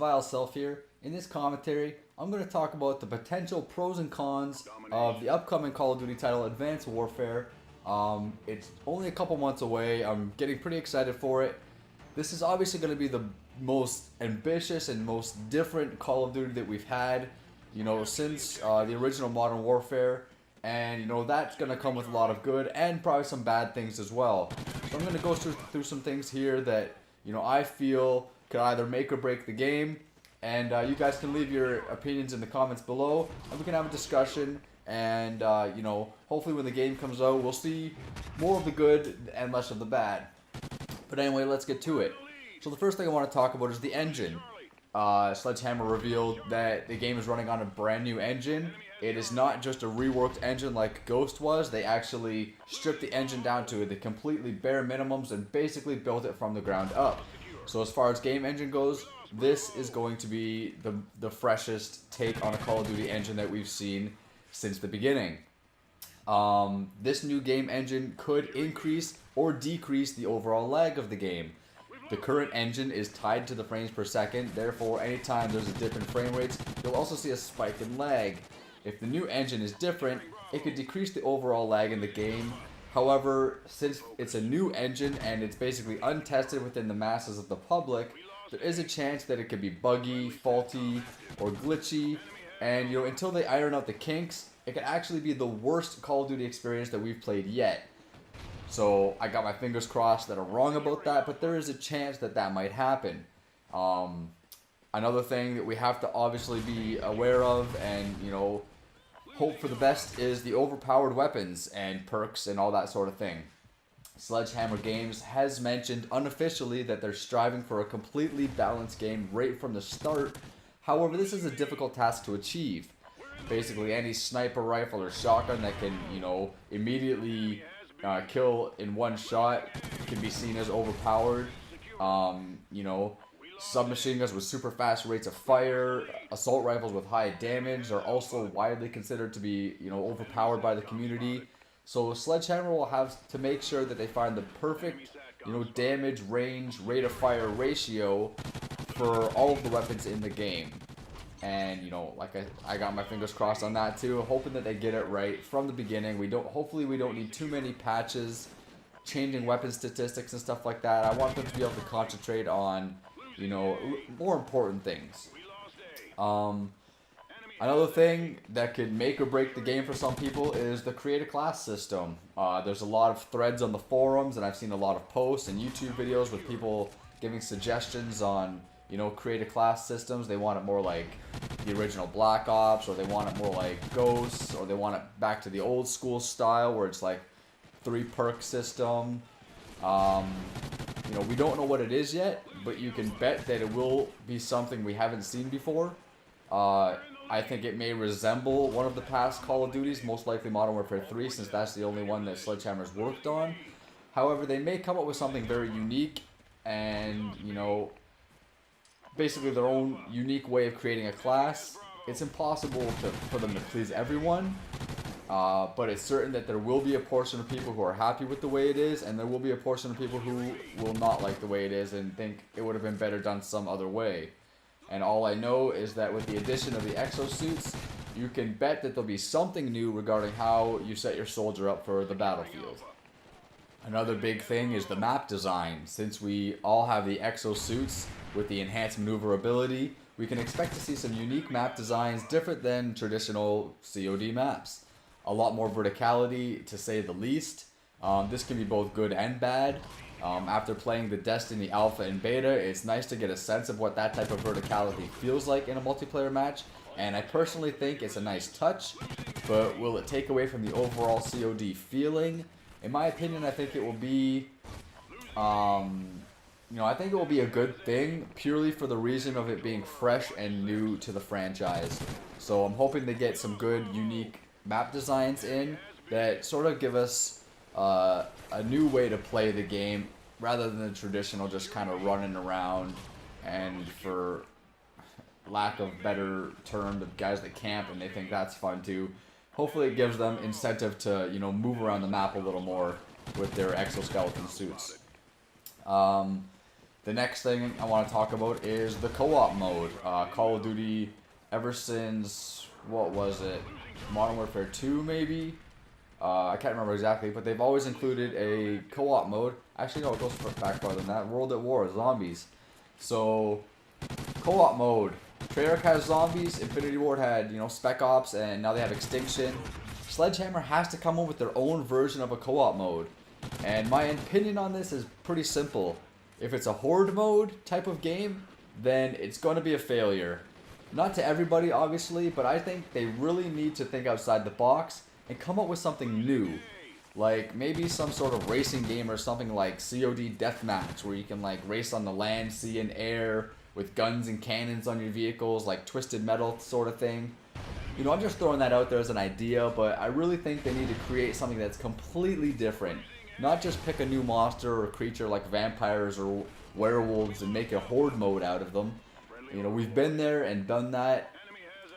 Vile Self here. In this commentary, I'm going to talk about the potential pros and cons of the upcoming Call of Duty title, Advanced Warfare. It's only a couple months away. I'm getting pretty excited for it. This is obviously going to be the most ambitious and most different Call of Duty that we've had, since the original Modern Warfare. And, that's going to come with a lot of good and probably some bad things as well. So I'm going to go through some things here that, I feel could either make or break the game. And you guys can leave your opinions in the comments below, and we can have a discussion. And, hopefully when the game comes out, we'll see more of the good and less of the bad. But anyway, let's get to it. So the first thing I want to talk about is the engine. Sledgehammer revealed that the game is running on a brand new engine. It is not just a reworked engine like Ghost was. They actually stripped the engine down to the completely bare minimums and basically built it from the ground up. So as far as game engine goes, this is going to be the freshest take on a Call of Duty engine that we've seen since the beginning. This new game engine could increase or decrease the overall lag of the game. The current engine is tied to the frames per second, therefore anytime there's a dip in frame rates, you'll also see a spike in lag. If the new engine is different, it could decrease the overall lag in the game. However, since it's a new engine and it's basically untested within the masses of the public, there is a chance that it could be buggy, faulty, or glitchy. And until they iron out the kinks, it could actually be the worst Call of Duty experience that we've played yet. So I got my fingers crossed that I'm wrong about that, but there is a chance that that might happen. Another thing that we have to obviously be aware of and, hope for the best is the overpowered weapons and perks and all that sort of thing. Sledgehammer Games has mentioned unofficially that they're striving for a completely balanced game right from the start. However, this is a difficult task to achieve. Basically, any sniper rifle or shotgun that can, immediately kill in one shot can be seen as overpowered. Submachine guns with super fast rates of fire, assault rifles with high damage are also widely considered to be, overpowered by the community. So Sledgehammer will have to make sure that they find the perfect, damage, range, rate of fire ratio for all of the weapons in the game. And, I got my fingers crossed on that too, hoping that they get it right from the beginning. Hopefully we don't need too many patches, changing weapon statistics and stuff like that. I want them to be able to concentrate on, more important things. Another thing that could make or break the game for some people is the create a class system. There's a lot of threads on the forums, and I've seen a lot of posts and YouTube videos with people giving suggestions on, create a class systems. They want it more like the original Black Ops, or they want it more like Ghosts, or they want it back to the old school style where it's like 3-perk system. We don't know what it is yet, but you can bet that it will be something we haven't seen before. I think it may resemble one of the past Call of Duties, most likely Modern Warfare 3, since that's the only one that Sledgehammer's worked on. However, they may come up with something very unique and, basically their own unique way of creating a class. It's impossible for them to please everyone. But it's certain that there will be a portion of people who are happy with the way it is, and there will be a portion of people who will not like the way it is and think it would have been better done some other way. And all I know is that with the addition of the exosuits, you can bet that there'll be something new regarding how you set your soldier up for the battlefield. Another big thing is the map design. Since we all have the exosuits with the enhanced maneuverability, we can expect to see some unique map designs different than traditional COD maps. A lot more verticality, to say the least. This can be both good and bad. After playing the Destiny Alpha and Beta, it's nice to get a sense of what that type of verticality feels like in a multiplayer match, and I personally think it's a nice touch, but will it take away from the overall COD feeling? In my opinion, I think it will be, I think it will be a good thing, purely for the reason of it being fresh and new to the franchise. So I'm hoping they get some good, unique map designs in that sort of give us a new way to play the game rather than the traditional just kind of running around, and for lack of better term, the guys that camp and they think that's fun too. Hopefully it gives them incentive to, move around the map a little more with their exoskeleton suits. The next thing I want to talk about is the co-op mode. Call of Duty, ever since, what was it, Modern Warfare 2 maybe? I can't remember exactly, but they've always included a co-op mode. Actually, no, it goes back farther than that. World at War, zombies. So, co-op mode. Treyarch has zombies, Infinity Ward had, Spec Ops, and now they have Extinction. Sledgehammer has to come up with their own version of a co-op mode. And my opinion on this is pretty simple. If it's a horde mode type of game, then it's going to be a failure. Not to everybody, obviously, but I think they really need to think outside the box and come up with something new. Like maybe some sort of racing game or something like COD Deathmatch, where you can like race on the land, sea, and air with guns and cannons on your vehicles, like Twisted Metal sort of thing. I'm just throwing that out there as an idea, but I really think they need to create something that's completely different. Not just pick a new monster or creature like vampires or werewolves and make a horde mode out of them. We've been there and done that.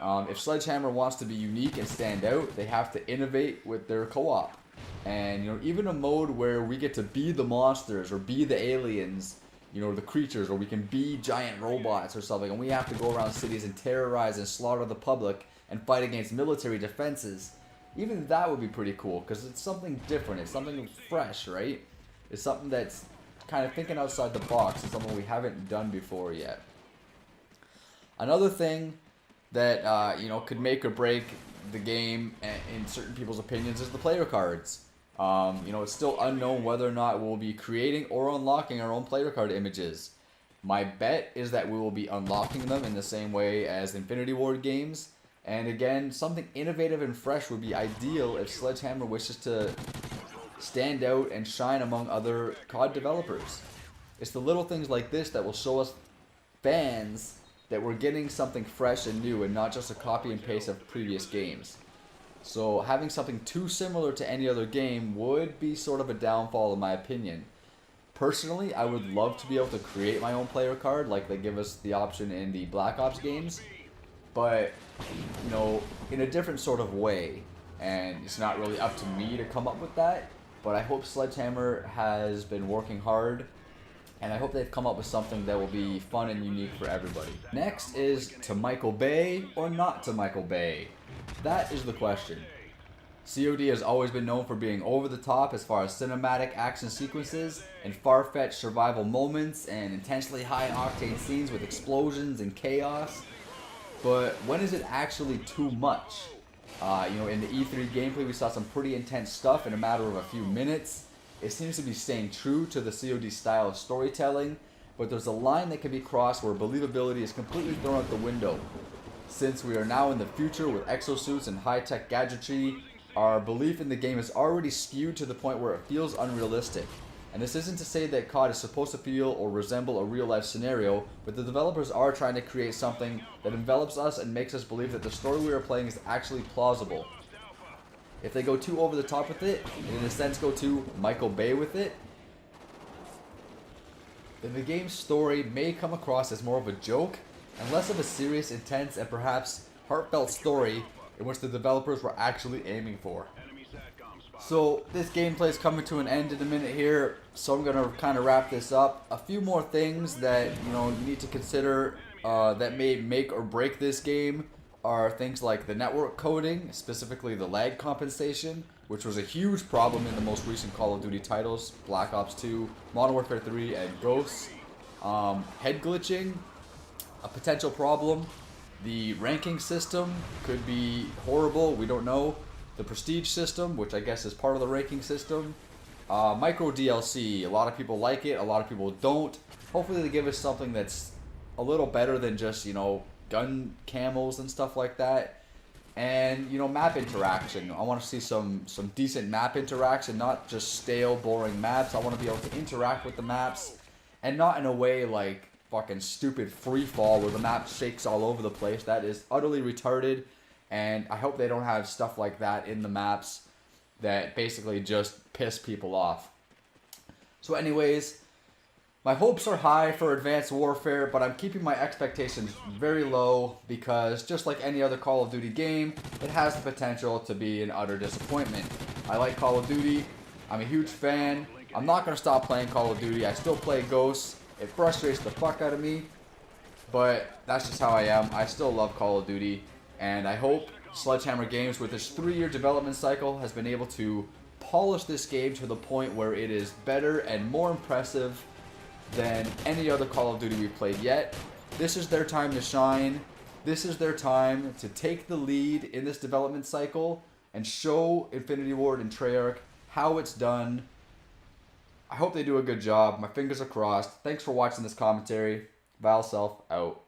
If Sledgehammer wants to be unique and stand out, they have to innovate with their co-op. And even a mode where we get to be the monsters or be the aliens, the creatures, or we can be giant robots or something, and we have to go around cities and terrorize and slaughter the public and fight against military defenses. Even that would be pretty cool, because it's something different, it's something fresh, right? It's something that's kind of thinking outside the box, it's something we haven't done before yet. Another thing that, could make or break the game, in certain people's opinions, is the player cards. It's still unknown whether or not we'll be creating or unlocking our own player card images. My bet is that we will be unlocking them in the same way as Infinity Ward games. And again, something innovative and fresh would be ideal if Sledgehammer wishes to stand out and shine among other COD developers. It's the little things like this that will show us fans that we're getting something fresh and new and not just a copy and paste of previous games. So having something too similar to any other game would be sort of a downfall in my opinion. Personally, I would love to be able to create my own player card like they give us the option in the Black Ops games. But, in a different sort of way. And it's not really up to me to come up with that. But I hope Sledgehammer has been working hard. And I hope they've come up with something that will be fun and unique for everybody. Next is to Michael Bay or not to Michael Bay? That is the question. COD has always been known for being over the top as far as cinematic action sequences and far-fetched survival moments and intensely high-octane scenes with explosions and chaos. But when is it actually too much? In the E3 gameplay we saw some pretty intense stuff in a matter of a few minutes. It seems to be staying true to the COD style of storytelling, but there's a line that can be crossed where believability is completely thrown out the window. Since we are now in the future with exosuits and high-tech gadgetry, our belief in the game is already skewed to the point where it feels unrealistic. And this isn't to say that COD is supposed to feel or resemble a real-life scenario, but the developers are trying to create something that envelops us and makes us believe that the story we are playing is actually plausible. If they go too over the top with it, and in a sense go too Michael Bay with it, then the game's story may come across as more of a joke and less of a serious, intense, and perhaps heartfelt story in which the developers were actually aiming for. So this gameplay is coming to an end in a minute here, so I'm going to kind of wrap this up. A few more things that you need to consider that may make or break this game are things like the network coding, specifically the lag compensation, which was a huge problem in the most recent Call of Duty titles, Black Ops 2, Modern Warfare 3, and Ghosts. Head glitching, a potential problem. The ranking system could be horrible, we don't know. The prestige system, which I guess is part of the ranking system. Micro DLC, a lot of people like it, a lot of people don't. Hopefully they give us something that's a little better than just, gun camos and stuff like that. And, map interaction. I want to see some decent map interaction, not just stale, boring maps. I want to be able to interact with the maps, and not in a way like fucking stupid free fall where the map shakes all over the place. That is utterly retarded. And I hope they don't have stuff like that in the maps that basically just piss people off. So anyways, my hopes are high for Advanced Warfare, but I'm keeping my expectations very low because just like any other Call of Duty game, it has the potential to be an utter disappointment. I like Call of Duty. I'm a huge fan. I'm not going to stop playing Call of Duty. I still play Ghosts. It frustrates the fuck out of me, but that's just how I am. I still love Call of Duty, and I hope Sledgehammer Games, with its 3-year development cycle, has been able to polish this game to the point where it is better and more impressive than any other Call of Duty we've played yet. This is their time to shine. This is their time to take the lead in this development cycle and show Infinity Ward and Treyarch how it's done. I hope they do a good job. My fingers are crossed. Thanks for watching this commentary. Val Self out.